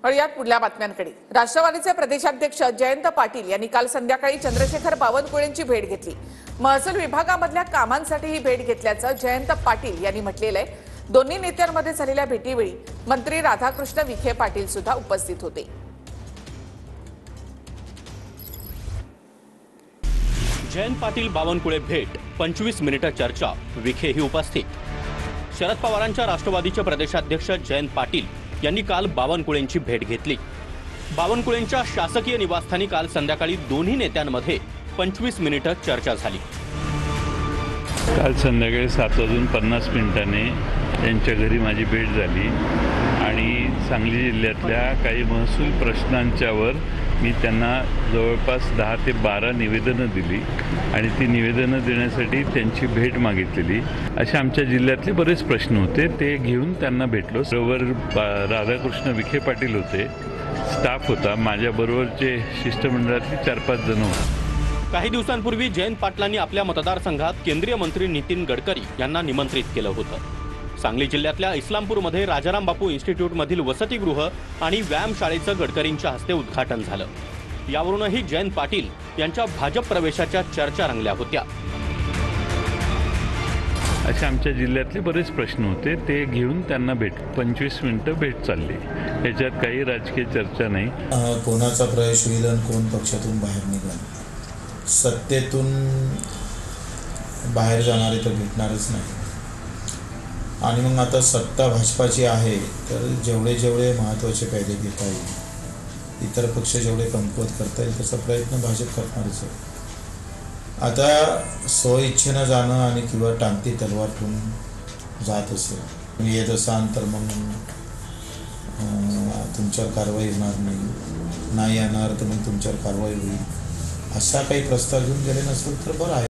वळूयात पुढल्या बातम्यांकडे। राष्ट्रवादीचे प्रदेशाध्यक्ष जयंत पाटील यांनी काल संध्याकाळी चंद्रशेखर बावनकुळेंची भेट घेतली। महसूल विभागामधल्या कामांसाठी ही भेट घेतल्याचं जयंत पाटील यांनी म्हटलेलं आहे। दोन्ही नेत्यांमध्ये झालेल्या भेटीवेळी मंत्री राधाकृष्ण विखे पाटील सुद्धा उपस्थित होते। जयंत पाटील बावनकुळे भेट 25 मिनिटं चर्चा, विखेही उपस्थित। शरद पवारांच्या राष्ट्रवादीचे प्रदेशाध्यक्ष जयंत पाटील यांनी काल बावनकुळेंची भेट घेतली। बावनकुळेंच्या शासकीय निवासस्थानी काल संध्याकाळी दोन्ही नेत्यांमध्ये 25 मिनिटं चर्चा झाली। काल संध्याकाळी 7:50 त्यांच्या घरी माझी भेट झाली आणि सांगली जिल्ह्यातल्या काही महसूल प्रश्नांच्यावर मी त्यांना जवळपास 10 ते 12 निवेदनं दिली आणि ती निवेदनं देण्यासाठी त्यांची भेट मागितलेली। अशा आमच्या जिल्ह्यातले बरेच प्रश्न होते, ते घेऊन त्यांना भेटलो। बरोबर राधाकृष्ण विखे पाटील होते, स्टाफ होता, माझ्याबरोबरचे शिष्टमंडळातले 4-5 जण होते। काही दिवसांपूर्वी जयंत पाटलांनी आपल्या मतदारसंघात केंद्रीय मंत्री नितीन गडकरी यांना निमंत्रित केलं होतं। सांगली जिल्ह्यातल्या इस्लामपूरमध्ये राजाराम बापू इन्स्टिट्यूटमधील वसतिगृह आणि व्यायामशाळेचं गडकरींच्या हस्ते उद्घाटन झालं। यावरूनही जयंत पाटील यांच्या भाजप प्रवेशाच्या चर्चा रंगल्या होत्या। अशा आमच्या जिल्ह्यातले बरेच प्रश्न होते, ते घेऊन त्यांना 25 मिनिटं भेट चालली। याच्यात काही राजकीय चर्चा नाही। कोणाचा प्रवेश होईल आणि कोण पक्षातून बाहेर निघेल, सत्तेतून बाहेर जाणारे तर भेटणारच नाही। आणि मग आता सत्ता भाजपाची आहे, तर जेवढे महत्त्वाचे कायदे घेता येईल, इतर पक्ष जेवढे कमकुवत करता येईल त्याचा प्रयत्न भाजप करणारच आहे। आता स्वइच्छेनं जाणं आणि किंवा टांगती तलवार ठेवून जात असेल, येत असाल तर मग तुमच्यावर कारवाई होणार नाही येणार तर मग तुमच्यावर कारवाई होईल, असा काही प्रस्ताव घेऊन गेले नसेल तर बरं आहे।